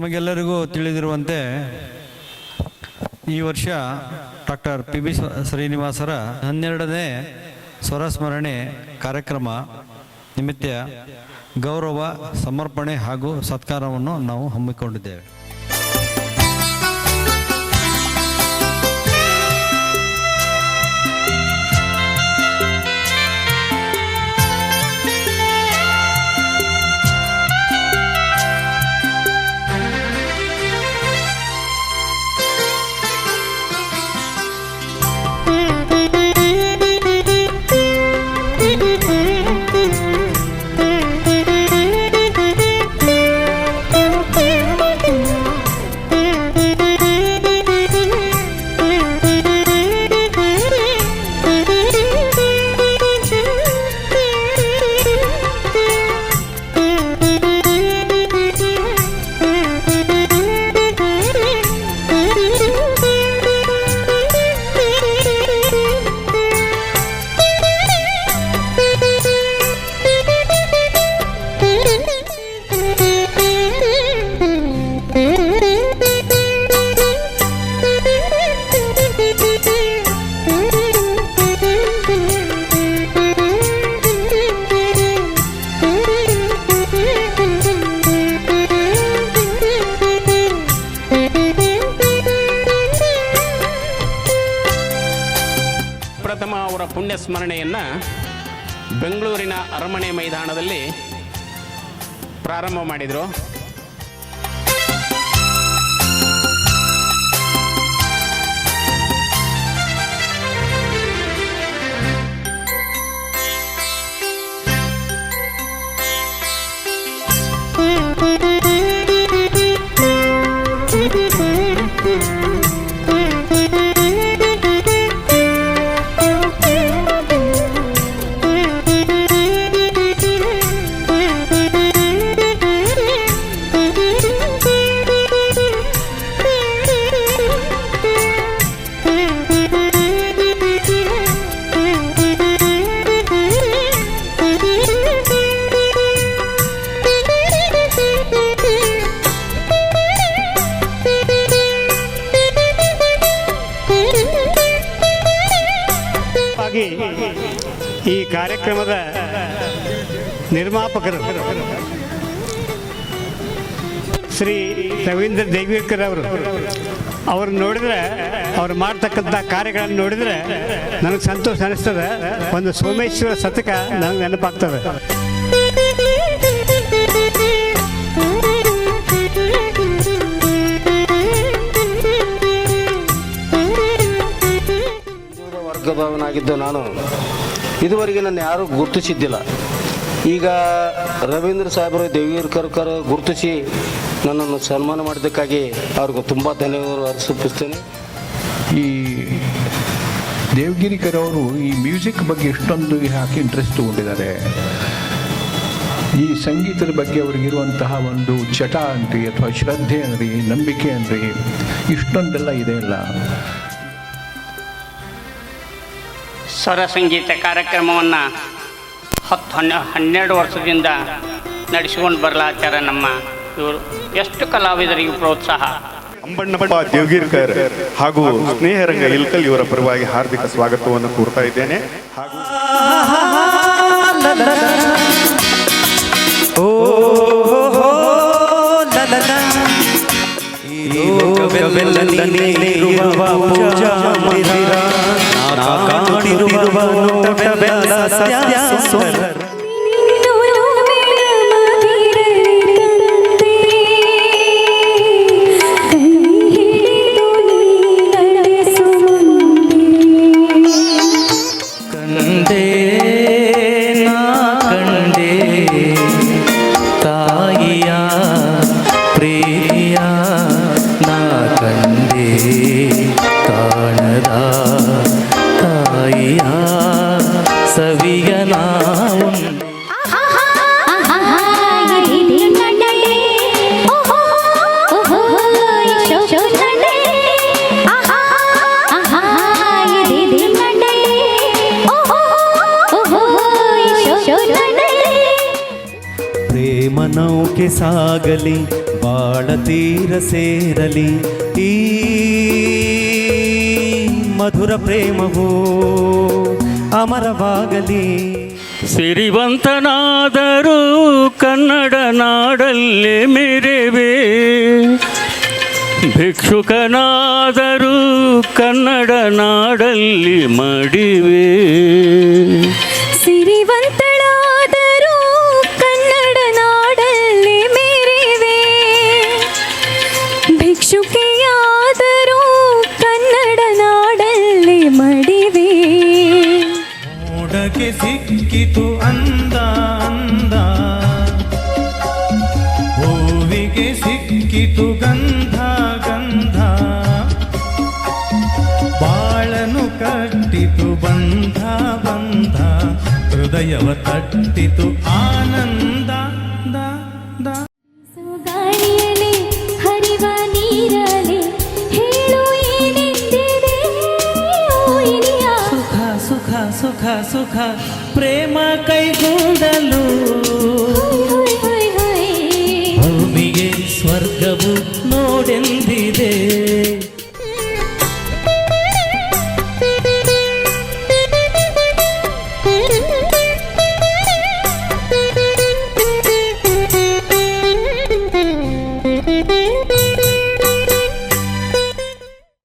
ನಮಗೆಲ್ಲರಿಗೂ ತಿಳಿದಿರುವಂತೆ ಈ ವರ್ಷ ಡಾಕ್ಟರ್ ಪಿ.ಬಿ. ಶ್ರೀನಿವಾಸರ 12ನೇ ಸ್ವರಸ್ಮರಣೆ ಕಾರ್ಯಕ್ರಮ ನಿಮಿತ್ತ ಗೌರವ ಸಮರ್ಪಣೆ ಹಾಗೂ ಸತ್ಕಾರವನ್ನು ನಾವು ಹಮ್ಮಿಕೊಂಡಿದ್ದೇವೆ. ಪ್ರಥಮ ಅವರ ಪುಣ್ಯ ಸ್ಮರಣೆಯನ್ನು ಬೆಂಗಳೂರಿನ ಅರಮನೆ ಮೈದಾನದಲ್ಲಿ ಪ್ರಾರಂಭ ಮಾಡಿದರು. ಈ ಕಾರ್ಯಕ್ರಮದ ನಿರ್ಮಾಪಕರು ಶ್ರೀ ರವೀಂದ್ರ ದೇವಿಕರ್ ಅವರು ನೋಡಿದ್ರೆ ಅವ್ರು ಮಾಡ್ತಕ್ಕಂಥ ಕಾರ್ಯಗಳನ್ನು ನೋಡಿದರೆ ನನಗೆ ಸಂತೋಷ ಅನಿಸ್ತದೆ. ಒಂದು ಸೋಮೇಶ್ವರ ಶತಕ ನನಗೆ ನೆನಪಾಗ್ತದೆ. ವರ್ಗದವನಾಗಿದ್ದು ನಾನು ಇದುವರೆಗೆ ನನ್ನ ಯಾರೂ ಗುರುತಿಸಿದ್ದಿಲ್ಲ. ಈಗ ರವೀಂದ್ರ ಸಾಹೇಬರು ದೇವಿಕರ್ ಗುರುತಿಸಿ ನನ್ನನ್ನು ಸನ್ಮಾನ ಮಾಡಿದ್ದಕ್ಕಾಗಿ ಅವ್ರಿಗೂ ತುಂಬ ಧನ್ಯವಾದ ಅರ್ಪಿಸ್ತೇನೆ. ಈ ದೇವಗಿರಿಕರ್ ಅವರು ಈ ಮ್ಯೂಸಿಕ್ ಬಗ್ಗೆ ಎಷ್ಟೊಂದು ಯಾಕೆ ಇಂಟ್ರೆಸ್ಟ್ ತಗೊಂಡಿದ್ದಾರೆ. ಈ ಸಂಗೀತದ ಬಗ್ಗೆ ಅವ್ರಿಗಿರುವಂತಹ ಒಂದು ಚಟ ಅನ್ರಿ ಅಥವಾ ಶ್ರದ್ಧೆ ಅನ್ರಿ, ನಂಬಿಕೆ ಅನ್ರಿ, ಇಷ್ಟೊಂದೆಲ್ಲ ಇದೆ ಅಲ್ಲ. ಸ್ವರ ಸಂಗೀತ ಕಾರ್ಯಕ್ರಮವನ್ನು 12 ವರ್ಷದಿಂದ ನಡೆಸಿಕೊಂಡು ಬರಲಾಚಾರ ನಮ್ಮ ಇವರು. ಎಷ್ಟು ಕಲಾವಿದರಿಗೆ ಪ್ರೋತ್ಸಾಹ. ಅಂಬಣ್ಣಪ್ಪ ದೇವಗಿರಿಕರ್ ಹಾಗೂ ಸ್ನೇಹರಂಗ ಇಲ್ಕಲ್ ಇವರ ಪರವಾಗಿ ಹಾರ್ದಿಕ ಸ್ವಾಗತವನ್ನು ಕೋರ್ತಾ ಇದ್ದೇನೆ. ಹಾಗೂ ಪ್ರೇಮ ನೌಕೆ ಸಾಗಲಿ ಬಾಳ ತೀರ ಸೇರಲಿ ಈ ಮಧುರ ಪ್ರೇಮವು ಅಮರವಾಗಲಿ. ಸಿರಿವಂತನಾದರೂ ಕನ್ನಡ ನಾಡಲ್ಲಿ ಮೆರೆವೆ, ಭಿಕ್ಷುಕನಾದರೂ ಕನ್ನಡ ನಾಡಲ್ಲಿ ಮಡಿವೆ. ಸಿರಿವಂತಳಾದರೂ ಕನ್ನಡ ನಾಡಲ್ಲಿ ಮೆರೆವೆ, ಭಿಕ್ಷುಕೆಯಾದರೂ ಕನ್ನಡ ನಾಡಲ್ಲಿ ಮಡಿವೆ. ಮೋಡಕ್ಕೆ ಸಿಕ್ಕಿತು ಅಂದ ಅಂದ, ಹೂವಿಗೆ ಸಿಕ್ಕಿತು ಗಂಧ ಗಂಧ, ಬಾಳನು ಕಟ್ಟಿತು ಬಂಧ ಬಂಧ, ಹೃದಯವ ತಟ್ಟಿತು ಆನಂದ ದ ದ. ಗಾಳಿಯಲಿ ಹರಿವ ನೀರಲಿ ಹೇಳು ಏನೆಂದಿದೆ ಓ ಇನಿಯ. ಸುಖ ಸುಖ ಸುಖ ಸುಖ ಪ್ರೇಮ ಕೈಗೂಡಲು, ಹೊಯ್ ಹೊಯ್ ಹೊಯ್ ಭೂಮಿಗೆ ಸ್ವರ್ಗವು ನೋಡೆಂದಿದೆ.